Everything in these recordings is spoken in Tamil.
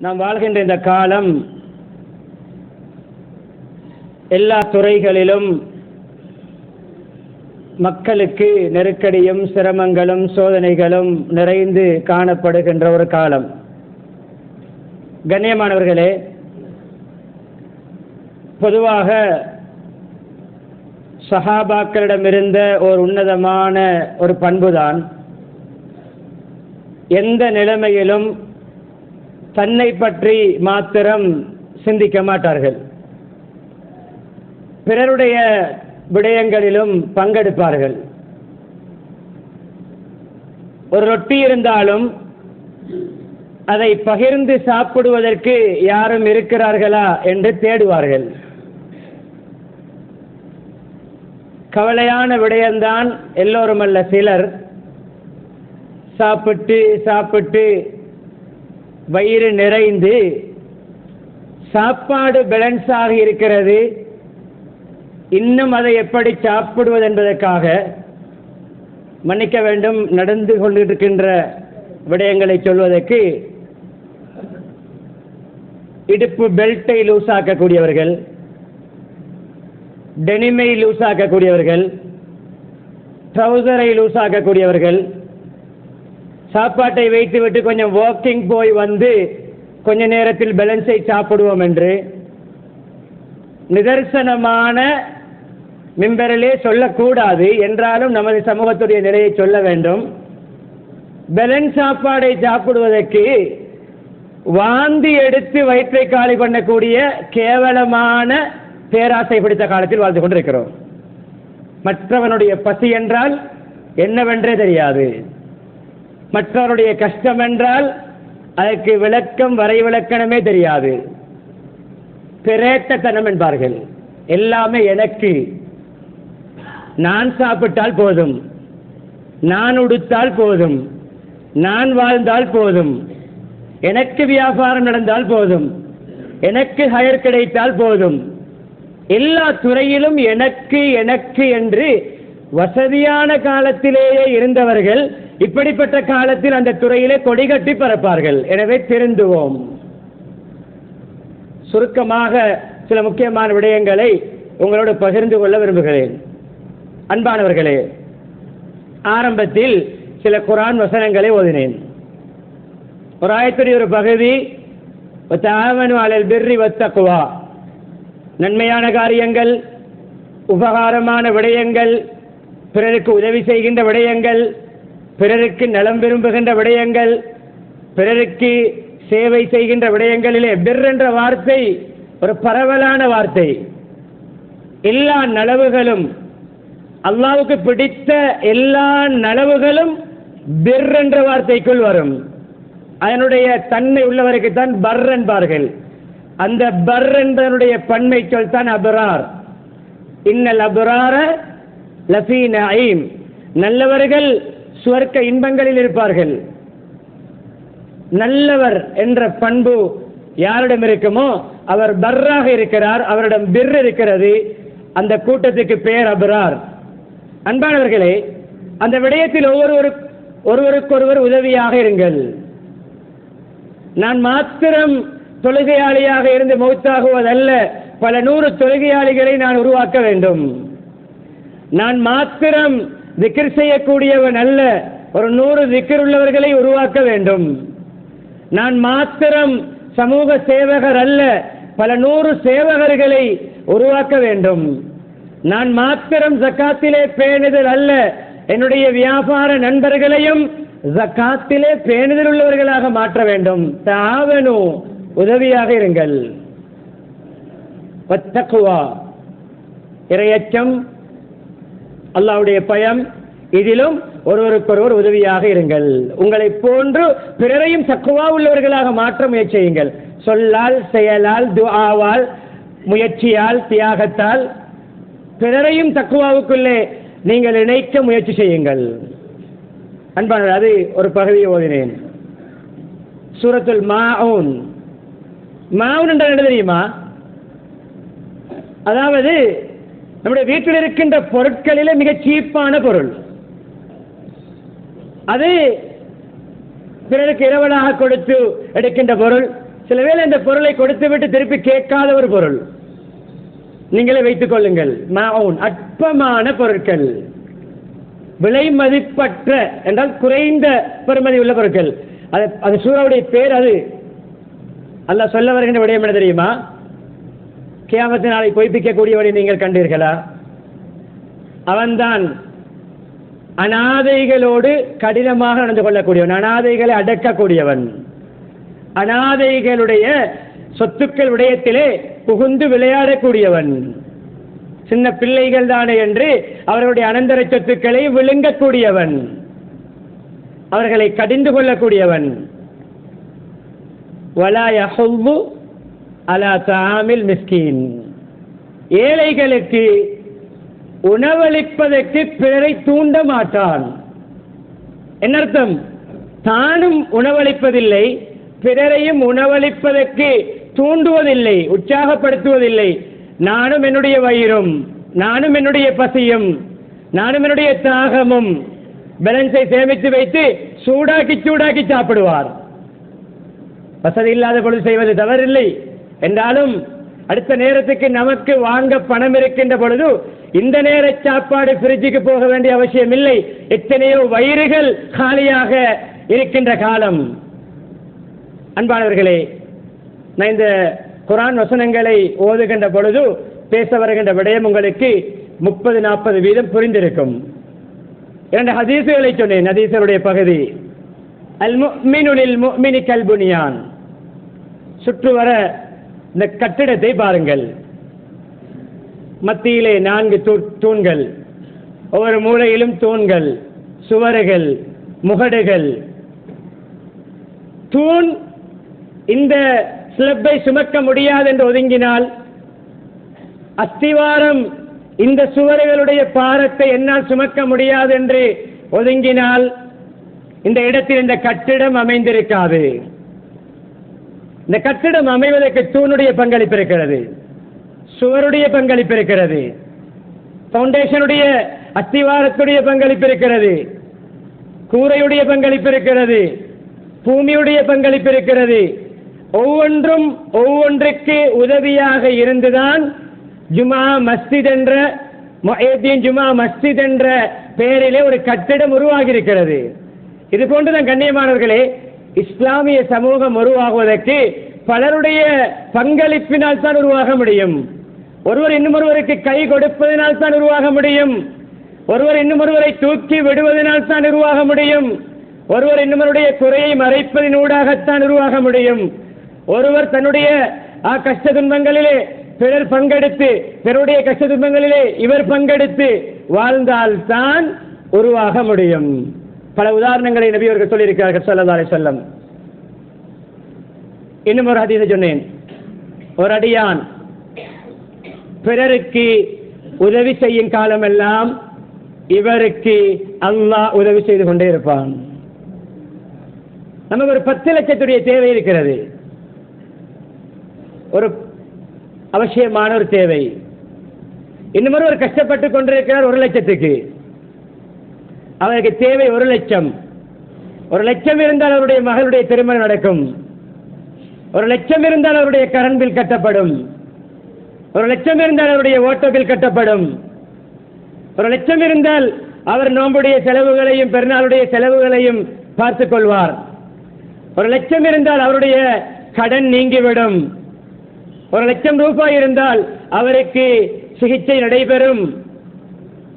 நாம் வாழ்கின்ற இந்த காலம் எல்லா துறைகளிலும் மக்களுக்கு நெருக்கடியும் சிரமங்களும் சோதனைகளும் நிறைந்து காணப்படுகின்ற ஒரு காலம். கண்ணியமானவர்களே, பொதுவாக சஹாபாக்களிடமிருந்த ஒரு உன்னதமான ஒரு பண்புதான் எந்த நிலைமையிலும் தன்னை பற்றி மாத்திரம் சிந்திக்க மாட்டார்கள், பிறருடைய விடயங்களிலும் பங்கெடுப்பார்கள். ஒரு ரொட்டி இருந்தாலும் அதை பகிர்ந்து சாப்பிடுவதற்கு யாரும் இருக்கிறார்களா என்று தேடுவார்கள். கவலையான விடயம்தான், எல்லோரும் அல்ல சிலர் சாப்பிட்டு சாப்பிட்டு வயிறு நிறைந்து சாப்பாடு பேலன்ஸாக இருக்கிறது, இன்னும் அதை எப்படி சாப்பிடுவது என்பதற்காக மன்னிக்க வேண்டும், நடந்து கொண்டிருக்கின்ற விடயங்களை சொல்வதற்கு இடுப்பு பெல்ட்டை லூசாக்கக்கூடியவர்கள், டெனிமை லூசாக்கக்கூடியவர்கள், ட்ரௌசரை லூசாக்கக்கூடியவர்கள், சாப்பாட்டை வைத்துவிட்டு கொஞ்சம் வாக்கிங் போய் வந்து கொஞ்ச நேரத்தில் பேலன்ஸை சாப்பிடுவோம் என்று நிதர்சனமான மிம்பரிலே சொல்லக்கூடாது என்றாலும் நமது சமூகத்துடைய நிலையை சொல்ல வேண்டும். பேலன்ஸ் சாப்பாடை சாப்பிடுவதற்கு வாந்தி எடுத்து வயிற்றை காலி பண்ணக்கூடிய கேவலமான பேராசை பிடித்த காலத்தில் வாழ்ந்து கொண்டிருக்கிறோம். மற்றவனுடைய பசி என்றால் என்னவென்றே தெரியாது, மற்றவருடைய கஷ்டம் என்றால் அதற்கு விளக்கம் வரை விளக்கணமே தெரியாது. பிரேத்தத்தனம் என்பார்கள். எல்லாமே எனக்கு, நான் சாப்பிட்டால் போதும், நான் உடுத்தால் போதும், நான் வாழ்ந்தால் போதும், எனக்கு வியாபாரம் நடந்தால் போதும், எனக்கு ஹயர் கிடைத்தால் போதும், எல்லா துறையிலும் எனக்கு எனக்கு என்று வசதியான காலத்திலேயே இருந்தவர்கள் இப்படிப்பட்ட காலத்தில் அந்த துறையிலே கொடிகட்டி பறப்பார்கள். எனவே திருந்துவோம். சுருக்கமாக சில முக்கியமான விடயங்களை உங்களோடு பகிர்ந்து கொள்ள விரும்புகிறேன். அன்பானவர்களே, ஆரம்பத்தில் சில குர்ஆன் வசனங்களை ஓதினேன். ஒரு ஆயத்துடைய ஒரு பகுதி, வதஆவனு அலல் பிர்ரி வத்தக்வா, நன்மையான காரியங்கள், உபகாரமான விடயங்கள், பிறருக்கு உதவி செய்கின்ற விடயங்கள், பிறருக்கு நலம் விரும்புகின்ற விடயங்கள், பிறருக்கு சேவை செய்கின்ற விடயங்களிலே பிர் என்ற வார்த்தை ஒரு பரவலான வார்த்தை. எல்லா நலவுகளும், அல்லாஹ்வுக்கு பிடித்த எல்லா நலவுகளும் பிர் என்ற வார்த்தைக்குள் வரும். அதனுடைய தன்மை உள்ளவருக்கு தான் பர் என்பார்கள். அந்த பர் என்பதனுடைய பன்மை சொல் தான் அபரார். இன்னல் அபரார லஃபீ நஈம், நல்லவர்கள் சுவர்க்க இன்பங்களில் இருப்பார்கள். நல்லவர் என்ற பண்பு யாரிடம் இருக்குமோ அவர் பர்ராக இருக்கிறார், அவரிடம் பிர் இருக்கிறது. அந்த கூட்டத்துக்கு பெயர் அபரார். அன்பானவர்களே, அந்த விடயத்தில் ஒருவருக்கொருவர் உதவியாக இருங்கள். நான் மாத்திரம் தொழுகையாளியாக இருந்து மௌத்தாகுவதல்ல, பல 100 தொழுகையாளிகளை நான் உருவாக்க வேண்டும். நான் மாத்திரம் திக்ர் செய்யக்கூடியவன் அல்ல, ஒரு 100 திக்ர் உள்ளவர்களை உருவாக்க வேண்டும். நான் மாத்திரம் சமூக சேவகர் அல்ல, பல 100 சேவகர்களை உருவாக்க வேண்டும். நான் மாத்திரம் ஜக்காத்திலே பேணுதல் அல்ல, என்னுடைய வியாபார நண்பர்களையும் ஜக்காத்திலே பேணுதல் உள்ளவர்களாக மாற்ற வேண்டும். தஆவனு, உதவியாக இருங்கள். வத்தக்வா, இறையச்சம், அல்லாஹ்வுடைய பயம், இதிலும் ஒருவருக்கொருவர் உதவியாக இருங்கள். உங்களை போன்று பிறரையும் தக்வா உள்ளவர்களாக மாற்ற முயற்சி செய்யுங்கள். சொல்லால், செயலால், துஆவால், முயற்சியால், தியாகத்தால் பிறரையும் தக்வாவுக்குள்ளே நீங்கள் இணைக்க முயற்சி செய்யுங்கள். அன்பான, அது ஒரு பகுதியை ஓதினேன். சூரத்துல் மாஊன். மாஊன் என்றால் என்ன தெரியுமா? அதாவது நம்முடைய வீட்டில் இருக்கின்ற பொருட்களிலே மிக சீப்பான பொருள். அது பிறருக்கு இரவலாக கொடுத்து எடுக்கின்ற பொருள், சில வேளை இந்த பொருளை கொடுத்து விட்டு திருப்பி கேட்காத ஒரு பொருள், நீங்களே வைத்துக் கொள்ளுங்கள். அற்பமான பொருட்கள், விலை மதிப்பற்ற என்றால் குறைந்த பெறுமதி உள்ள பொருட்கள். அது சூறாவுடைய பேர். அது அல்லாஹ் சொல்ல வருகின்ற விடயம் என்ன தெரியுமா? கியாமத்து நாளை பொய்ப்பிக்கக்கூடியவனை நீங்கள் கண்டீர்களா? அவன்தான் அனாதைகளோடு கடினமாக நடந்து கொள்ளக்கூடியவன், அனாதைகளை அடக்கக்கூடியவன், அனாதைகளுடைய சொத்துக்கள் விடயத்திலே புகுந்து விளையாடக்கூடியவன், சின்ன பிள்ளைகள் தானே என்று அவர்களுடைய அனந்தர சொத்துக்களை விழுங்கக்கூடியவன், அவர்களை கடிந்து கொள்ளக்கூடியவன். வலா யஹுல்லு அலா தஆமில் மிஸ்கீன், ஏழைகளுக்கு உணவளிப்பதற்கு பிறரை தூண்ட மாட்டான். என்ன அர்த்தம்? தானும் உணவளிப்பதில்லை, பிறரையும் உணவளிப்பதற்கு தூண்டுவதில்லை, உற்சாகப்படுத்துவதில்லை. நானும் என்னுடைய வயிறும், நானும் என்னுடைய பசியும், நானும் என்னுடைய தாகமும் பேலன்ஸை சேமித்து வைத்து சூடாக்கி சாப்பிடுவார். வசதி இல்லாத பொழுது செய்வது தவறில்லை என்றாலும் அடுத்த நேரத்துக்கு நமக்கு வாங்க பணம் இருக்கின்ற பொழுது இந்த நேர சாப்பாடு ஃப்ரிட்ஜுக்கு போக வேண்டிய அவசியம் இல்லை. எத்தனையோ வயிறுகள் காலியாக இருக்கின்ற காலம். அன்பானவர்களே, நான் இந்த குர்ஆன் வசனங்களை ஓதுகின்ற பொழுது பேச வருகின்ற விடயம் உங்களுக்கு 30-40% புரிந்திருக்கும். 2 ஹதீசுகளை சொன்னேன். ஹதீசுடைய பகுதி அல் முஃமினு லில் முஃமினி கல் புனியான். சுற்று வர இந்த கட்டிடத்தை பாருங்கள். மத்தியிலே 4 தூண்கள், ஒவ்வொரு மூலையிலும் தூண்கள், சுவர்கள், முகடுகள். தூண் இந்த ஸ்லப்பை சுமக்க முடியாது என்று ஒதுங்கினால், அஸ்திவாரம் இந்த சுவர்களுடைய பாரத்தை என்னால் சுமக்க முடியாது என்று ஒதுங்கினால், இந்த இடத்தில் இந்த கட்டிடம் அமைந்திருக்காது. இந்த கட்டிடம் அமைவதற்கு தூணுடைய பங்களிப்பு இருக்கிறது, சுவருடைய பங்களிப்பு இருக்கிறது, பவுண்டேஷனுடைய அஸ்திவாரத்துடைய பங்களிப்பு இருக்கிறது, கூரையுடைய பங்களிப்பு இருக்கிறது, பூமியுடைய பங்களிப்பு இருக்கிறது. ஒவ்வொன்றும் ஒவ்வொன்றுக்கு உதவியாக இருந்துதான் ஜுமா மஸ்ஜித் என்ற முஹித்தீன் ஜுமா மஸ்ஜித் என்ற பெயரிலே ஒரு கட்டிடம் உருவாகி இருக்கிறது. இது போன்றுதான் கண்ணியமானவர்களே, இஸ்லாமிய சமூகம் உருவாகுவதற்கு பலருடைய பங்களிப்பினால் தான் உருவாக முடியும். ஒருவர் இன்னுமொருவருக்கு கை கொடுப்பதனால் தான் உருவாக முடியும். ஒருவர் இன்னுமொருவரை தூக்கி விடுவதனால் தான் உருவாக முடியும். ஒருவர் இன்னுமருடைய குறையை மறைப்பதினூடாகத்தான் உருவாக முடியும். ஒருவர் தன்னுடைய கஷ்ட துன்பங்களிலே பிறர் பங்கெடுத்து, பிறருடைய கஷ்ட துன்பங்களிலே இவர் பங்கெடுத்து வாழ்ந்தால்தான் உருவாக முடியும். பல உதாரணங்களை நபி அவர்கள் சொல்லியிருக்கிறார்கள் ஸல்லல்லாஹு அலைஹி வஸல்லம். இன்னும் ஒரு ஹதீஸை சொன்னேன். ஒரு அடியான் பிறருக்கு உதவி செய்யும் காலமெல்லாம் இவருக்கு அல்லாஹ் உதவி செய்து கொண்டே இருப்பான். நமக்கு ஒரு 10 லட்சத்துடைய தேவை இருக்கிறது, ஒரு அவசியமான ஒரு தேவை. இன்னும் ஒரு கஷ்டப்பட்டு கொண்டிருக்கிறார் 1 லட்சத்துக்கு. அவருக்கு தேவை 1 லட்சம். 1 லட்சம் இருந்தால் அவருடைய மகளுடைய திருமணம் நடக்கும். 1 லட்சம் இருந்தால் அவருடைய கரண்ட் பில் கட்டப்படும். 1 லட்சம் இருந்தால் அவருடைய ஓட்டோ பில் கட்டப்படும். 1 லட்சம் இருந்தால் அவர் நோம்புடைய செலவுகளையும் பெருநாளுடைய செலவுகளையும் பார்த்துக் கொள்வார். 1 லட்சம் இருந்தால் அவருடைய கடன் நீங்கிவிடும். 1 லட்சம் ரூபாய் இருந்தால் அவருக்கு சிகிச்சை நடைபெறும்.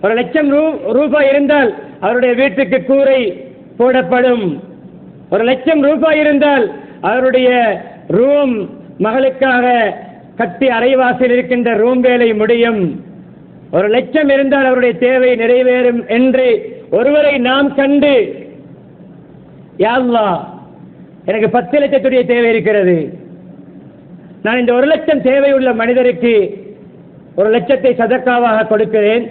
1 லட்சம் ரூபாய் இருந்தால் அவருடைய வீட்டுக்கு கூரை போடப்படும். 1 லட்சம் ரூபாய் இருந்தால் அவருடைய ரூம், மகளுக்காக கட்டி அரைவாசில் இருக்கின்ற ரூம் வேலை முடியும். 1 லட்சம் இருந்தால் அவருடைய தேவை நிறைவேறும் என்று ஒருவரை நாம் கண்டு, யா அல்லாஹ், எனக்கு 10 லட்சத்துடைய தேவை இருக்கிறது, நான் இந்த 1 லட்சம் தேவையுள்ள மனிதருக்கு 1 லட்சத்தை சதக்காவாக கொடுக்கிறேன்,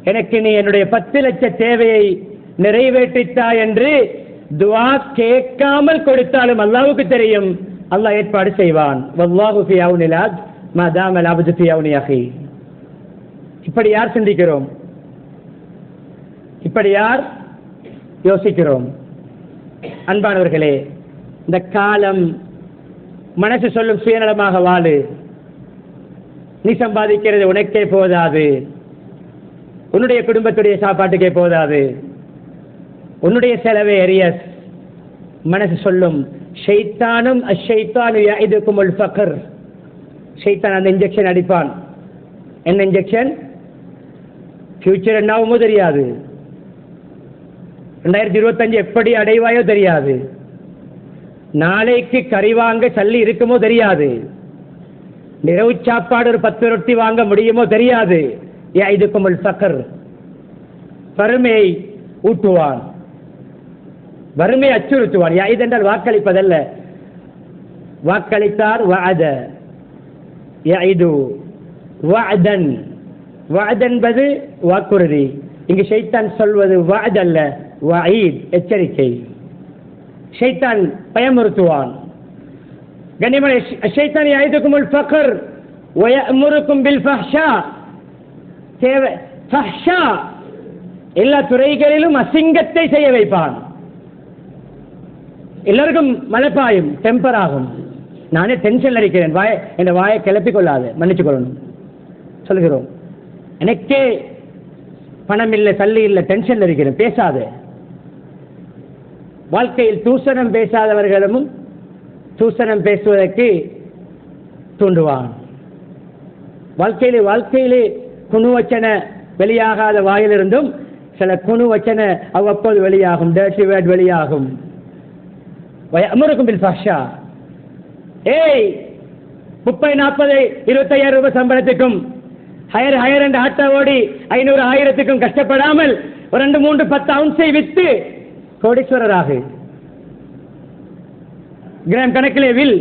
எனக்கு நீ என்னுடைய 10 லட்ச தேவையை நிறைவேற்றித்தா என்று துஆ கேட்காமல் கொடுத்தாலும் அல்லாஹ்வுக்கு தெரியும், அல்லாஹ் ஏற்பாடு செய்வான். வல்லாஹு ஃபீ அவ்னில் அப்த் மா தாமல் அப்து ஃபீ அவ்னி அஹி. இப்படி யார் சிந்திக்கிறோம்? இப்படி யார் யோசிக்கிறோம்? அன்பானவர்களே, இந்த காலம் மனசு சொல்லும் சுயநலமாக வாழு, நீ சம்பாதிக்கிறது உனக்கே போதாது, உன்னுடைய குடும்பத்துடைய சாப்பாட்டுக்கே போதாது, உன்னுடைய செலவே எரியஸ். மனசு சொல்லும். ஷைத்தானும் அஷைத்தானு யஇதுகுமுல் ஃபக்ர். ஷைத்தான் அந்த இன்ஜெக்ஷன் அடிப்பான். என்ன இன்ஜெக்ஷன்? ஃபியூச்சர் என்னாகுமோ தெரியாது, 2025 எப்படி அடைவாயோ தெரியாது, நாளைக்கு கறி வாங்க சல்லி இருக்குமோ தெரியாது, இரவு சாப்பாடு ஒரு 10 ரொட்டி வாங்க முடியுமோ தெரியாது. யஇதுகுமுல் ஃபக்ர். வறுமையை ஊட்டுவான், வறுமை அச்சுறுத்துவான். யஇத் என்றால் வாக்களிப்பதல்ல. வாக்களித்தார் வஅத யஇது வஅதன். வஅத் என்பது வாக்குறுதி. இங்கு ஷைத்தான் சொல்வது வஅத் அல்ல, வஈத், எச்சரிக்கை. ஷைத்தான் பயமுறுத்துவான். கண்ணியமான ஷைத்தான் யஇதுகுமுல் ஃபக்ர் வ யஅமுருக்கும் பில் ஃபஹ்ஷா. ஃபஹ்ஷா எல்லா துறைகளிலும் அசிங்கத்தை செய்ய வைப்பான். எல்லாருக்கும் மலைப்பாயும், டெம்பர் ஆகும். நானே டென்ஷன்ல இருக்கிறேன், என் வாயை கிளப்பிக் கொள்ளாது, மன்னிச்சு கொள்ளணும் சொல்கிறோம். எனக்கே பணம் இல்லை, சல்லி இல்லை, டென்ஷன்ல இருக்கிறேன், பேசாது. வாழ்க்கையில் தூசணம் பேசாதவர்களும் தூசணம் பேசுவதற்கு தூண்டுவான். வாழ்க்கையிலே குணுவச்சன வெளியாகாத வாயிலிருந்தும் சில குணுவச்சன அவ்வப்போது வெளியாகும், டர்ட்டி வேர்ட் வெளியாகும். வயமுருக்கும் பில் ஃபஹ்ஷா. 30, 40, 25,000 ரூபாய் சம்பளத்துக்கும் ஹயர் என்ற ஆட்டோ ஓடி 500, 1000க்கும் கஷ்டப்படாமல் ஒரு 2, 3, 10 அவுன்ஸை வித்து கோடீஸ்வரராக கிராம் கணக்கிலே வில்,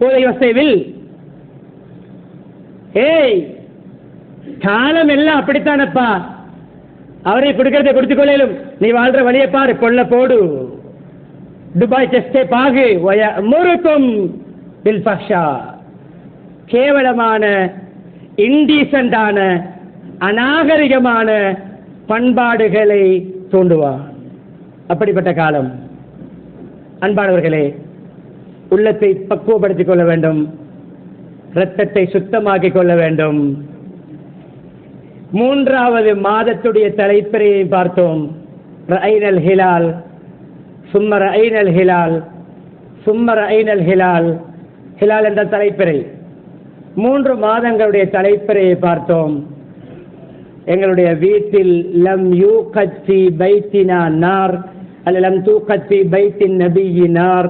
போதை வசை வில். காலம் எல்லாம் அப்படித்தானப்பா, அவரை கொடுக்கறதை கொடுத்துக் கொள்ளும், நீ வாழ்ற வழியை பாரு, கொள்ள போடு, துபாய் செஸ்டே பாகு. வயமுருக்கும் பில் ஃபஹ்ஷா. கேவலமான, இன்டீசென்டான, அநாகரிகமான பண்பாடுகளை தூண்டுவான். அப்படிப்பட்ட காலம். அன்பானவர்களே, உள்ளத்தை பக்குவப்படுத்திக் கொள்ள வேண்டும், இரத்தத்தை சுத்தமாக்கிக் கொள்ள வேண்டும். 3வது மாதத்துடைய தலைப்பிறையை பார்த்தோம். ரஐனல் ஹிலால், சும்ம ரஐனல் ஹிலால், சும்ம ரஐனல் ஹிலால். ஹிலால் என்ற தலைப்பிறை. 3 மாதங்களுடைய தலைப்பிறையை பார்த்தோம். எங்களுடைய வீட்டில் லம் யூகத் ஃபீ பைத்தினா நார் அல்ல லம் தூகத் ஃபீ பைத்தின் நபியி நார்.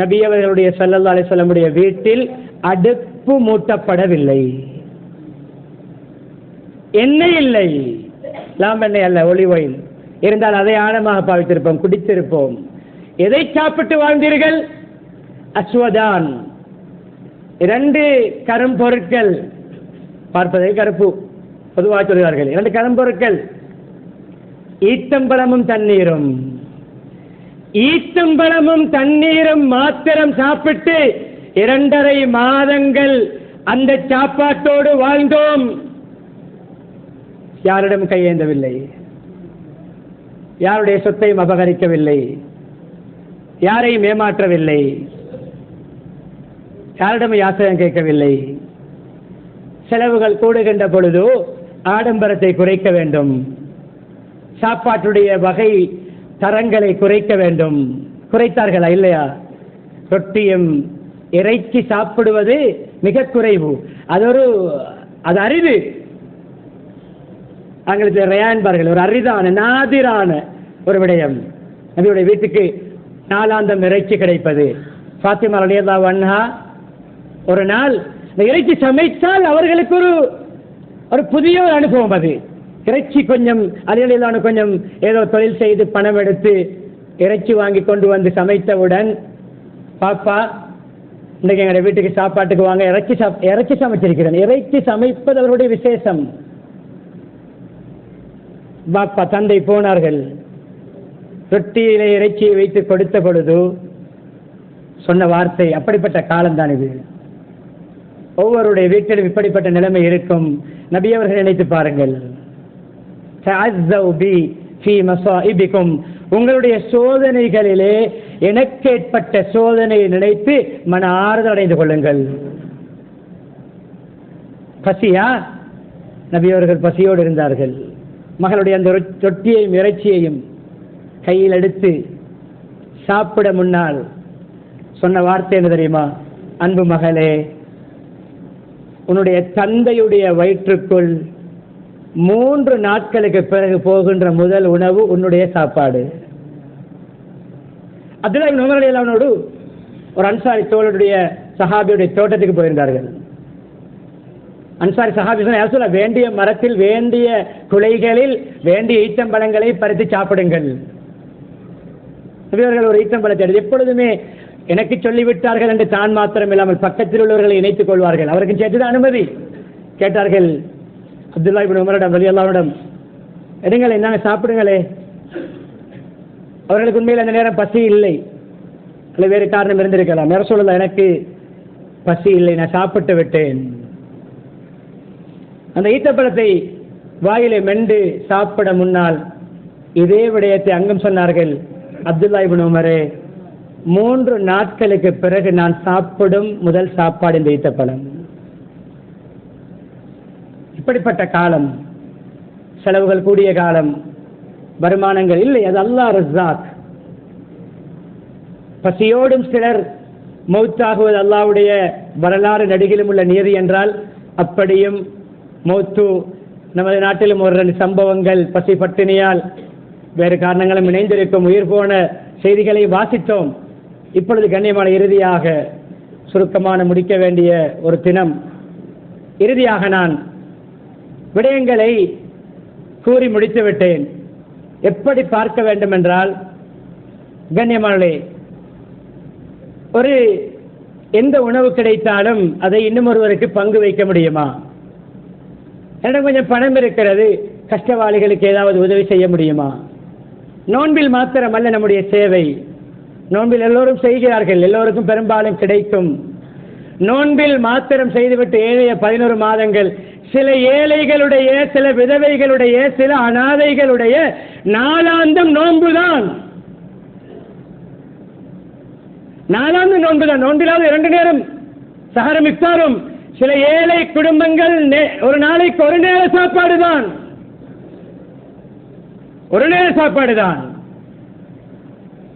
நபி அவர்களுடைய ஸல்லல்லாஹு அலைஹி வஸல்லம் உடைய வீட்டில் அடுப்பு மூட்டப்படவில்லை, எண்ணெய் இல்லை. லாம்பெண்ணெய் அல்ல, ஒலிவ் ஆயில். இருந்தால் அதை ஆழமாக பாவித்திருப்போம், குடித்திருப்போம். எதை சாப்பிட்டு வாழ்ந்தீர்கள்? அஸ்வதான், 2 கரும்பொருட்கள். பார்ப்பதை கருப்பு பொதுவாக சொல்கிறார்கள். 2 கரும்பொருட்கள், ஈத்தம்பழமும் தண்ணீரும். ஈத்தம்பழமும் தண்ணீரும் மாத்திரம் சாப்பிட்டு 2.5 மாதங்கள் அந்த சாப்பாட்டோடு வாழ்ந்தோம். யாரிடம் கையேந்தவில்லை, யாருடைய சொத்தையும் அபகரிக்கவில்லை, யாரையும் ஏமாற்றவில்லை, யாரிடம் யாசகம் கேட்கவில்லை. செலவுகள் கூடுகின்ற பொழுது ஆடம்பரத்தை குறைக்க வேண்டும், சாப்பாட்டுடைய வகை தரங்களை குறைக்க வேண்டும். குறைத்தார்களா? இல்லையா? ரொட்டியும் இறைச்சி சாப்பிடுவது மிக குறைவு. அது அரிது. ஆங்கிலத்தில் ரயான்பார்கள், ஒரு அரிதான நாதிரான ஒரு விடயம். நபியுடைய வீட்டுக்கு நாளாந்தம் இறைச்சி கிடைப்பது. ஃபாத்திமா ரலியல்லாஹு அன்ஹா ஒரு நாள் இந்த இறைச்சி சமைத்தால் அவர்களுக்கு ஒரு புதிய ஒரு அனுபவம். அது இறைச்சி கொஞ்சம் அதிலான கொஞ்சம் ஏதோ தொழில் செய்து பணம் எடுத்து இறைச்சி வாங்கி கொண்டு வந்து சமைத்தவுடன், பாப்பா இன்றைக்கு எங்களுடைய வீட்டுக்கு சாப்பாட்டுக்கு வாங்க, இறைச்சி சமைச்சிருக்கிறேன். இறைச்சி சமைப்பது அவருடைய விசேஷம். பாப்பா தந்தை போனார்கள். ரொட்டியிலே இறைச்சியை வைத்து கொடுத்த பொழுது சொன்ன வார்த்தை, அப்படிப்பட்ட காலம்தான் இது. ஒவ்வொருடைய வீட்டிலும் இப்படிப்பட்ட நிலைமை இருக்கும். நபி அவர்கள் நினைத்து பாருங்கள். உங்களுடைய சோதனைகளிலே எனக்கு ஏற்பட்ட சோதனையை நினைத்து மன ஆறுதல் அடைந்து கொள்ளுங்கள். பசியா? நபி அவர்கள் பசியோடு இருந்தார்கள். மகளுடைய அந்த ரொட்டியையும் இறைச்சியையும் கையில் எடுத்து சாப்பிட முன்னால் சொன்ன வார்த்தை என்ன தெரியுமா? அன்பு மகளே, உன்னுடைய தந்தையுடைய வயிற்றுக்குள் 3 நாட்களுக்கு பிறகு போகின்ற முதல் உணவு உன்னுடைய சாப்பாடு. அப்துல்லா இப்னு உமர் ரலியல்லாஹு அன்ஹு ஒரு அன்சாரி தோழருடைய சஹாபியுடைய தோட்டத்துக்கு போயிருந்தார்கள். அன்சாரி சஹாபி சொன்ன, வேண்டிய மரத்தில் வேண்டிய குலைகளில் வேண்டிய ஈச்சம்பழங்களை பறித்து சாப்பிடுங்கள். இவர்கள் ஒரு ஈச்சம்பழத்தை எடுத்து எப்பொழுதுமே எனக்கு சொல்லிவிட்டார்கள் என்று தான் மாத்திரம் இல்லாமல் பக்கத்தில் உள்ளவர்களை இணைத்துக் கொள்வார்கள். அவருக்கு சேர்த்து அனுமதி கேட்டார்கள். அப்துல்லா இப்னு உமரிடம் ரலியல்லாஹு அன்ஹு, எடுங்கள், என்னங்க சாப்பிடுங்களே. அவர்களுக்கு உண்மையில் அந்த நேரம் பசி இல்லை, அல்ல வேறு காரணம் இருந்திருக்கலாம். நேரம் சொல்லலாம், எனக்கு பசி இல்லை, நான் சாப்பிட்டு விட்டேன். அந்த ஈத்தப்பழத்தை வாயிலை மென்று சாப்பிட முன்னால் இதே விடயத்தை அங்கும் சொன்னார்கள். அப்துல்லா இப்னு உமரே, 3 நாட்களுக்கு பிறகு நான் சாப்பிடும் முதல் சாப்பாடு இந்த ஈத்தப்பழம். இப்படிப்பட்ட காலம், செலவுகள் கூடிய காலம், வருமானங்கள் இல்லை, அது அல்லாஹ் ரஸாக். பசியோடும் சிலர் மௌத்தாகுவது அல்லாஹ்வுடைய வரலாறு நடிகிலும் உள்ள நியதி என்றால் அப்படியும் மௌத்து நமது நாட்டிலும் ஒரு 2 சம்பவங்கள் பசி பட்டினியால் வேறு காரணங்களும் இணைந்திருக்கும் உயிர் போன செய்திகளை வாசித்தோம். இப்பொழுது கண்ணியமான இறுதியாக சுருக்கமான முடிக்க வேண்டிய ஒரு தினம். இறுதியாக நான் விடயங்களை கூறி முடித்து விட்டேன். எப்படி பார்க்க வேண்டும் என்றால், கண்ணியமானே, ஒரு எந்த உணவு கிடைத்தாலும் அதை இன்னும் ஒருவருக்கு பங்கு வைக்க முடியுமா? என்னிடம் கொஞ்சம் பணம் இருக்கிறது, கஷ்டவாளிகளுக்கு ஏதாவது உதவி செய்ய முடியுமா? நோன்பில் மாத்திரமல்ல நம்முடைய சேவை. நோன்பில் எல்லோரும் செய்கிறார்கள், எல்லோருக்கும் பெரும்பாலும் கிடைக்கும். நோன்பில் மாத்திரம் செய்துவிட்டு ஏழைய 11 மாதங்கள் சில ஏழைகளுடைய, சில விதவைகளுடைய, சில அனாதைகளுடைய நாளாந்தம் நோன்புதான். நாளாந்தம் நோன்புதான். நோன்பிலாவது 2 நேரம் சஹரும் இஃப்தாரும். சில ஏழை குடும்பங்கள் ஒரு நாளைக்கு ஒரு நேர சாப்பாடு தான், ஒரு நேர சாப்பாடு தான்.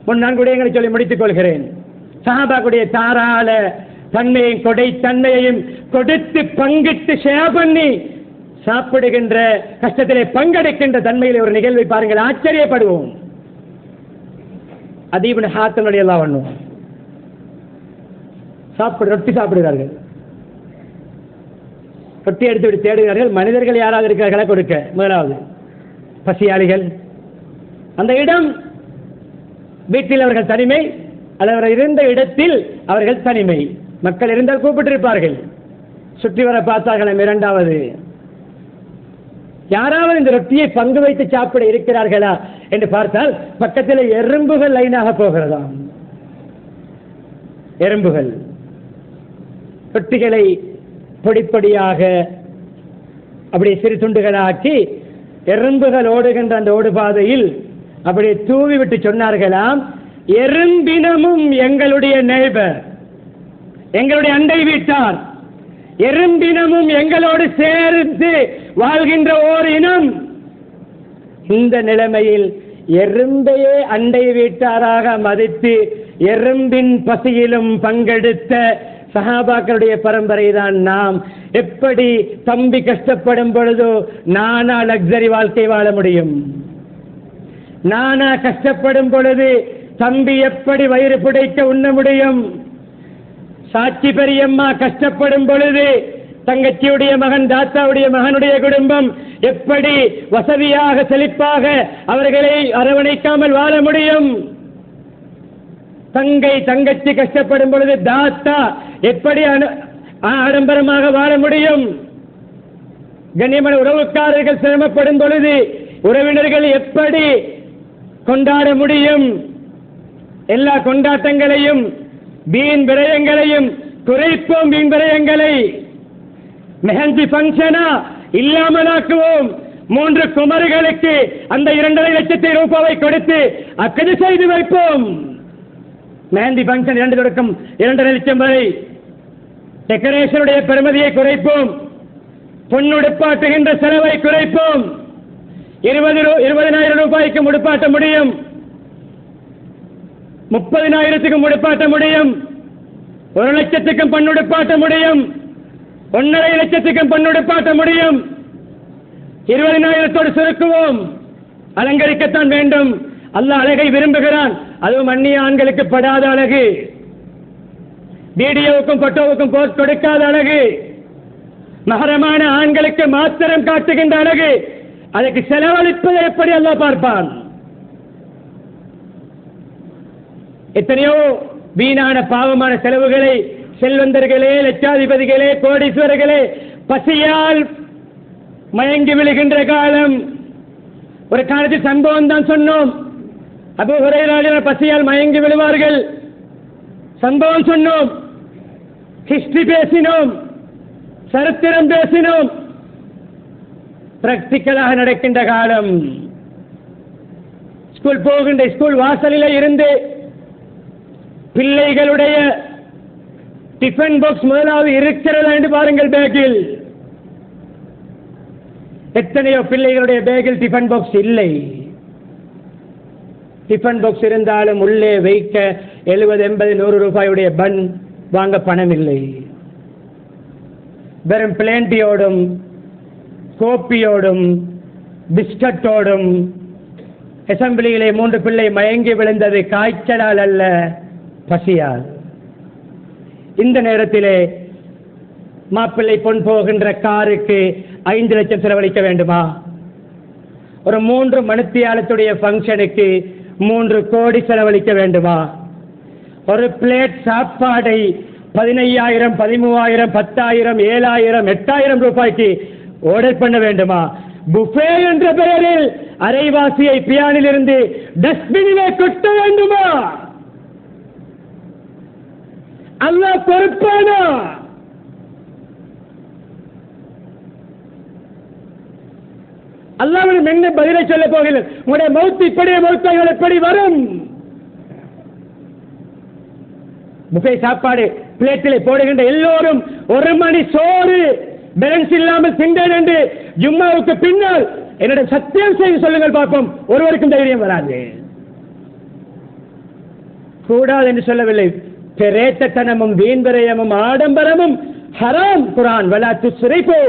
4 விடயங்களை சொல்லி முடித்துக் கொள்கிறேன். சஹாபாக்குடைய தாராள தன்மையும் கொடை தன்மையையும் கொடுத்து பங்கிட்டு ஷேர் பண்ணி சாப்பிடுகின்ற, கஷ்டத்திலே பங்கெடுக்கின்ற தன்மையிலே ஒரு நிகழ்வை பாருங்கள், ஆச்சரியப்படுவோம். அதீ இப்னு ஹாத்திம் ரலியல்லாஹு அன்ஹு ரொட்டி சாப்பிடுகிறார்கள். ரொட்டி எடுத்து விட்டு தேடுகிறார்கள். மனிதர்கள் யாராவது இருக்கிறார்களா கொடுக்க? முதலாவது பசியாளிகள். அந்த இடம் வீட்டில் அவர்கள் தனிமை, அல்லது இருந்த இடத்தில் அவர்கள் தனிமை. மக்கள் இருந்தால் கூப்பிட்டிருப்பார்கள், சுற்றி வர பார்த்தார்கள். 2வது, யாராவது இந்த ரொட்டியை பங்கு வைத்து சாப்பிட இருக்கிறார்களா என்று பார்த்தால் பக்கத்தில் எறும்புகள் லைனாக போகிறதாம். எறும்புகள் ரொட்டிகளை பொடிப்பொடியாக அப்படியே சிறு துண்டுகளாக்கி எறும்புகள் ஓடுகின்ற அந்த ஓடுபாதையில் அப்படியே தூவி விட்டு சொன்னார்களாம், எறும்பினமும் எங்களுடைய நெய்பர், எங்களுடைய அண்டை வீட்டார், எறும்பினமும் எங்களோடு சேர்ந்து வாழ்கின்ற ஓர் இனம். இந்த நிலைமையில் எறும்பையே அண்டை வீட்டாராக மதித்து எறும்பின் பசியிலும் பங்கெடுத்த சஹாபாக்களுடைய பரம்பரை தான் நாம். எப்படி தம்பி கஷ்டப்படும் பொழுதோ நானா லக்ஸரி வாழ்க்கை வாழ முடியும்? நானா கஷ்டப்படும் பொழுது தம்பி எப்படி வயிறு புடைக்க உண்ண முடியும்? சாட்சி பெரியம்மா கஷ்டப்படும் பொழுது தங்கச்சியுடைய மகன், தாத்தாவுடைய மகனுடைய குடும்பம் எப்படி வசதியாக செழிப்பாக அவர்களை அரவணைக்காமல் வாழ முடியும்? தங்கச்சி கஷ்டப்படும் பொழுது தாத்தா எப்படி ஆடம்பரமாக வாழ முடியும்? கண்ணியமான உறவுக்காரர்கள் சிரமப்படும் பொழுது உறவினர்கள் எப்படி கொண்டாட முடியும்? எல்லா கொண்டாட்டங்களையும் வீண் விரயங்களையும் குறைப்போம். வீண் விரயங்களை மெஹந்தி பங்கனா இல்லாமலாக்குவோம். 3 குமர்களுக்கு அந்த 2.5 லட்சம் ரூபாயை கொடுத்து அக்கது செய்து வைப்போம். மெஹந்தி ஃபங்க்ஷன் 2 தொடக்கம் 2.5 லட்சம் வரை. டெக்கரேஷனுடைய பெறுமதியை குறைப்போம். பொன்னுடுப்பாட்டுகின்ற செலவை குறைப்போம். 20,000 ரூபாய்க்கு முடுப்பாட்ட முடியும், 30,000க்கு முடுப்பாட்ட முடியும், 1 லட்சத்துக்கும் பொன்னுடுப்பாட்ட முடியும், 1.5 லட்சத்துக்கும் பொன்னுடுப்பாட்ட முடியும். 20,000 சுருக்குவோம். அலங்கரிக்கத்தான் வேண்டும். அல்லாஹ் அழகை விரும்புகிறான். அதுவும் அந்நிய ஆண்களுக்கு படாத அழகு, வீடியோவுக்கும் போட்டோவுக்கும் போஸ்ட் கொடுக்காத அழகு, மகரமான ஆண்களுக்கு மாத்திரம் காட்டுகின்ற அழகு. அதற்கு செலவழிப்பதை எப்படி அல்லாஹ் பார்ப்பான்? எத்தனையோ வீணான பாவமான செலவுகளை செல்வந்தர்களே, லட்சாதிபதிகளே, கோடீஸ்வரர்களே பசியால் மயங்கி விழுகின்ற காலம். ஒரு காலத்தில் சம்பவம் தான் சொன்னோம். அபூ ஹுரைரா பசியால் மயங்கி விழுவார்கள். சம்பவம் சொன்னோம், ஹிஸ்டரி பேசினோம், சரித்திரம் பேசினோம். பிராக்டிக்கலாக நடக்கின்ற காலம். ஸ்கூல் போகின்ற ஸ்கூல் வாசலில் இருந்து பிள்ளைகளுடைய டிஃபன் பாக்ஸ் முதலாவது இருக்கிறதா என்று பாருங்கள். பேக்கில் எத்தனையோ பிள்ளைகளுடைய பேக்கில் டிஃபன் பாக்ஸ் இல்லை. டிஃபன் பாக்ஸ் இருந்தாலும் உள்ளே வைக்க 70, 80, 100 ரூபாயுடைய பன் வாங்க பணம் இல்லை. வெறும் பிளேண்டியோடும் கோப்பியோடும் பிஸ்கட்டோடும் அசம்பிளியிலே 3 பிள்ளை மயங்கி விழுந்தது காய்ச்சலால் அல்ல, பசியால். இந்த நேரத்திலே மாப்பிள்ளை பொன் போகின்ற காருக்கு 5 லட்சம் செலவழிக்க வேண்டுமா? ஒரு 3 மணித்தியாலத்துடைய ஃபங்க்ஷனுக்கு 3 கோடி செலவழிக்க வேண்டுமா? ஒரு பிளேட் சாப்பாடை 15,000, 13,000, 10,000, 7,000, 8,000 ரூபாய்க்கு ஆர்டர் பண்ண வேண்டுமா? புஃபே என்ற பெயரில் அரைவாசியை பியானில் இருந்து டஸ்ட்பினிலே கொட்ட வேண்டுமா? அல்லாஹ் பொறுப்பானா? அல்லாஹ்விடம் என்ன பதிலை சொல்ல போகிறேன்? உங்களுடைய மௌத் இப்படியே மௌத்தாய்கள் எப்படி வரும்? புஃபே சாப்பாடு பிளேட்டில் போடுகின்ற எல்லோரும் 1 மணி சோறு பேலன்ஸ் இல்லாமல் திண்டேன் என்று ஜும்மாவுக்கு பின்னால் என்னோட சத்தியம் செய்து சொல்லுங்கள் பார்ப்போம். ஒருவருக்கும் தைரியம் வராது. கூடாது என்று சொல்லவில்லை. பெரேத்தனமும் வீண்விரயமும் ஆடம்பரமும் ஹராம். குர்ஆன் வலா துஸ்ரிஃபு,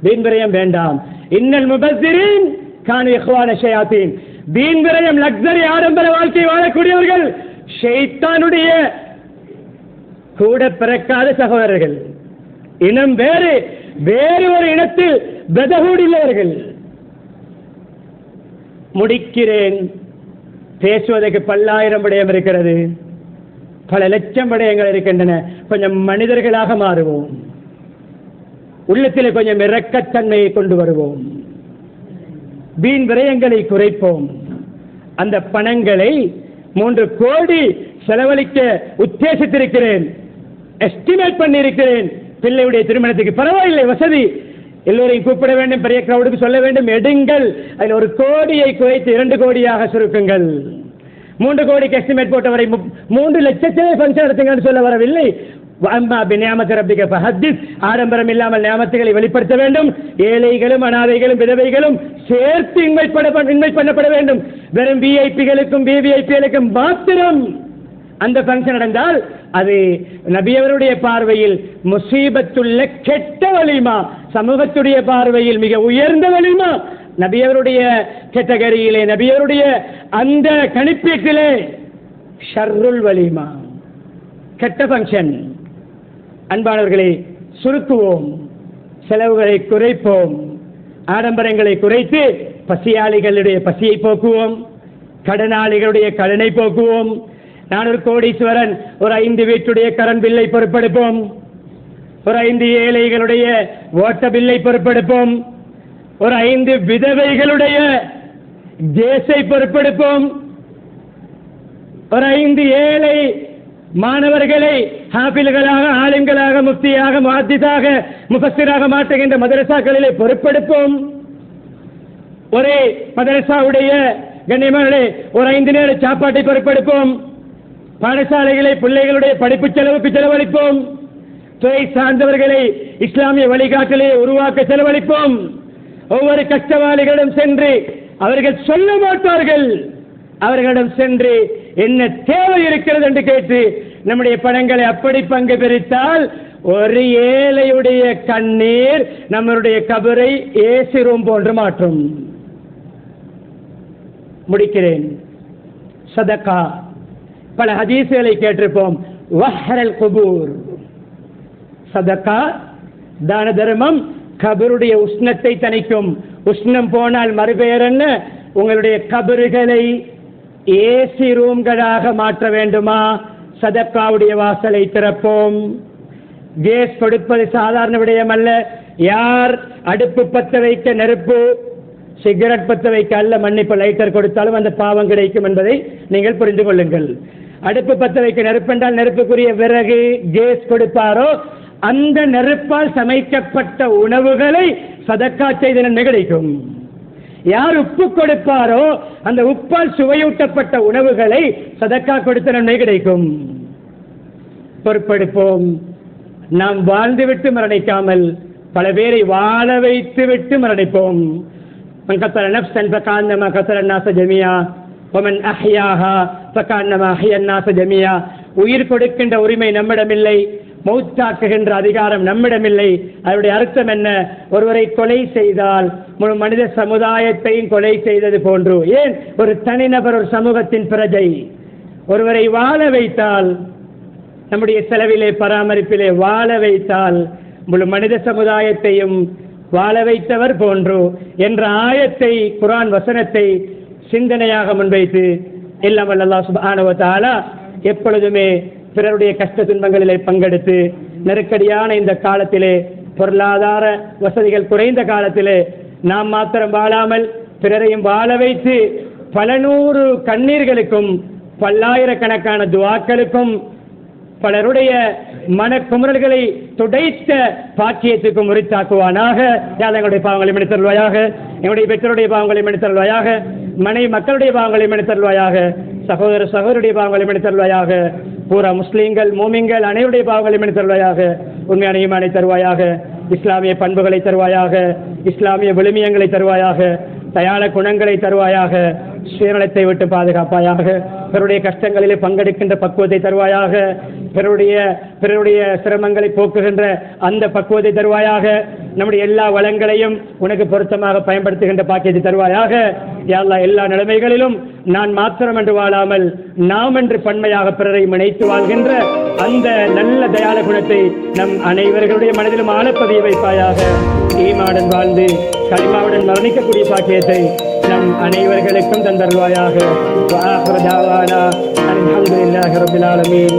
வீண்விரயம் வேண்டாம். இன்னல் முபஸ்ஸிரீன் கானு இக்வான ஷயாத்தீன். வீண்விரயம், லக்ஸரி, ஆடம்பர வாழ்க்கை வாழக்கூடியவர்கள் ஷைத்தானுடைய கூட பிறக்காத சகோதரர்கள். இனம் வேறு, வேறு ஒரு இனத்தில் பிரதர்ஹுட் உள்ளவர்கள். முடிக்கிறேன். பேசுவதற்கு பல்லாயிரம் விடயம் இருக்கிறது, பல லட்சம் விடயங்கள் இருக்கின்றன. கொஞ்சம் மனிதர்களாக மாறுவோம். உள்ளத்தில் கொஞ்சம் இரக்கத்தன்மையை கொண்டு வருவோம். வீண் விரயங்களை குறைப்போம். அந்த பணங்களை 3 கோடி செலவழிக்க உத்தேசித்திருக்கிறேன், எஸ்டிமேட் பண்ணியிருக்கிறேன். பிள்ளையுடைய திருமணத்துக்கு பரவாயில்லை, வசதி, எல்லோரையும் கூப்பிட வேண்டும், பெரிய கிரௌடுக்கு சொல்ல வேண்டும், எடுங்கள். அதில் 1 கோடியை குறைத்து 2 கோடியாக சுருக்குங்கள். 3 கோடிக்கு எஸ்டிமேட் போட்டவரை 3 லட்சத்திலே பங்கன் நடத்துங்கள் சொல்ல வரவில்லை. ஆடம்பரம் இல்லாமல் நியாமத்துகளை வெளிப்படுத்த வேண்டும். ஏழைகளும் அனாதைகளும் விதவைகளும் சேர்த்து இன்வைட் பண்ணப்பட வேண்டும். வெறும் விஐபிகளுக்கும் விவிஐபிகளுக்கும் மாத்திரம் அந்த பங்கன் நடந்தால் அது நபியவருடைய பார்வையில் முசீபத்துள்ள கெட்ட வலிமா, சமூகத்துடைய பார்வையில் மிக உயர்ந்த வலிமா. நபியவருடைய கேட்டகரியிலே, நபியவருடைய அந்த கணிப்பீட்டிலே ஷர்ருல் வலிமா, கெட்ட பங்கன். அன்பானவர்களை, சுருக்குவோம், செலவுகளை குறைப்போம், ஆடம்பரங்களை குறைத்து பசியாளிகளுடைய பசியை போக்குவோம், கடனாளிகளுடைய கடனை போக்குவோம். நான் ஒரு கோடீஸ்வரன், ஒரு 5 வீட்டுடைய கரண்ட் பில்லை பொறுப்பெடுப்போம், ஒரு 5 ஏழைகளுடைய ஓட்ட பில்லை பொறுப்பெடுப்போம், ஒரு 5 விதவைகளுடைய கேஸை பொறுப்பெடுப்போம், ஒரு 5 ஏழை மாணவர்களை ஹாஃபில்களாக, ஆலிம்களாக, முஃப்தியாக, முஹத்திஸாக, முஃபஸ்ஸிராக மாற்றுகின்ற மதரசாக்களிலே பொறுப்பெடுப்போம். ஒரே மதரசாவுடைய கண்ணியமானே ஒரு 5 நேர சாப்பாட்டை பொறுப்பெடுப்போம். பாடசாலைகளை பிள்ளைகளுடைய படிப்பு செலவுக்கு செலவழிப்போம். துறை சார்ந்தவர்களை இஸ்லாமிய வழிகாட்டலை உருவாக்க செலவழிப்போம். ஒவ்வொரு கஷ்டவாளிகளிடம் சென்று அவர்கள் சொல்ல மாட்டார்கள், அவர்களிடம் சென்று என்ன தேவை இருக்கிறது என்று கேட்டு நம்முடைய பணங்களை அப்படி பங்கு பிரித்தால் ஒரு ஏழையுடைய கண்ணீர் நம்மளுடைய கபரை ஏசி ரூம் போன்று மாற்றும். முடிக்கிறேன். சதகா, பல ஹதீஸ்களை கேட்டிருப்போம். வஹ்ரல் குபூர், சதகா தான தர்மம் கபருடைய உஷ்ணத்தை தணிக்கும். உஷ்ணம் போனால் மறுபெயர் என்ன? உங்களுடைய கபறுகளை ஏசி ரூம்களாக மாற்ற வேண்டுமா? சதக்காவுடைய வாசலை திறப்போம். கேஸ் கொடுப்பது சாதாரண விடயம் அல்ல. யார் அடுப்பு பத்த வைக்க நெருப்பு, சிகரெட் பத்த வைக்க அல்ல, மன்னிப்பு, லைட்டர் கொடுத்தாலும் அந்த பாவம் கிடைக்கும் என்பதை நீங்கள் புரிந்து கொள்ளுங்கள். அடுப்பு பத்த வைக்க நெருப்பு என்றால் நெருப்புக்குரிய விறகு கேஸ் கொடுப்பாரோ அந்த நெருப்பால் சமைக்கப்பட்ட உணவுகளை சதக்கா செய்த நன்மை கிடைக்கும். யார் உப்பு கொடுப்பாரோ அந்த உப்பால் சுவையூட்டப்பட்ட உணவுகளை சதக்கா கொடுத்த நன்மை கிடைக்கும். பொறுப்பெடுப்போம். நாம் வாழ்ந்துவிட்டு மரணிக்காமல் பல பேரை வாழ வைத்து விட்டு மரணிப்போம். மன் கத்தல நஃப்ஸன் ஃபகஅன்னமா கத்தல الناس ஜமீஆ வமன் அஹ்யாஹா ஃபகஅன்னமா அஹ்யா الناس ஜமீஆ. உயிர் கொடுக்கின்ற உரிமை நம்மிடமில்லை, மௌத்தாக்குகின்ற அதிகாரம் நம்மிடமில்லை. அதனுடைய அர்த்தம் என்ன? ஒருவரை கொலை செய்தால் முழு மனித சமுதாயத்தையும் கொலை செய்தது போன்று. ஏன்? ஒரு தனிநபர், ஒரு சமூகத்தின் பிரஜை. ஒருவரை வாழ வைத்தால், நம்முடைய செலவிலே பராமரிப்பிலே வாழ வைத்தால் முழு மனித சமுதாயத்தையும் வாழ வைத்தவர் போன்று என்ற ஆயத்தை, குர்ஆன் வசனத்தை சிந்தனையாக முன்வைத்து எல்லாம் வல்ல அல்லாஹ் சுப்ஹானஹு வ தஆலா எப்பொழுதுமே பிறருடைய கஷ்ட துன்பங்களிலே பங்கெடுத்து நெருக்கடியான இந்த காலத்திலே, பொருளாதார வசதிகள் குறைந்த காலத்திலே நாம் மாத்திரம் வாழாமல் பிறரையும் வாழ வைத்து பல நூறு கண்ணீர்களுக்கும் பல்லாயிரக்கணக்கான துஆக்களுக்கும் பலருடைய மனக்குமுறல்களை துடைத்த பாக்கியத்துக்கும் உரித்தாக்குவானாக. எங்களுடைய பாவங்களை மன்னித்தருள்வாயாக, எங்களுடைய பெற்றோருடைய பாவங்களை மன்னித்தருள்வாயாக, மனைவி மக்களுடைய பாவங்களை மன்னித்தருள்வாயாக, சகோதர சகோதரிய பாவங்களை மன்னித்தருள்வாயாக, பூரா முஸ்லீம்கள் மூமின்கள் அனைவருடைய பாவங்களை மன்னித்தருள்வாயாக, உண்மையான ஈமானை தருவாயாக, இஸ்லாமிய பண்புகளை தருவாயாக, இஸ்லாமிய விழுமியங்களை தருவாயாக, தயாள குணங்களை தருவாயாக, சுயநலத்தை விட்டு பாதுகாப்பாயாக, பிறருடைய கஷ்டங்களிலே பங்கெடுக்கின்ற பக்குவத்தை தருவாயாக, பிறருடைய சிரமங்களை போக்குகின்ற அந்த பக்குவத்தை தருவாயாக, நம்முடைய எல்லா வளங்களையும் உனக்கு பொருத்தமாக பயன்படுத்துகின்ற பாக்கியத்தை தருவாயாக. யா அல்லாஹ், எல்லா நிலைமைகளிலும் நான் மாத்திரம் என்று வாழாமல் நாம் என்று பன்மையாக பிறரை இணைத்து வாழ்கின்ற அந்த நல்ல தயாள குணத்தை நம் அனைவர்களுடைய மனதிலும் ஆழப்பதிய வைப்பாயாக. ஈமாவுடன் வாழ்ந்து கலிமாவுடன் மரணிக்கக்கூடிய பாக்கியத்தை நம் அனைவர்களுக்கும் தந்தருள்வாயாக. வஆகிரு தஅவானா அல்ஹம்துலில்லாஹி ரப்பில் ஆலமீன்.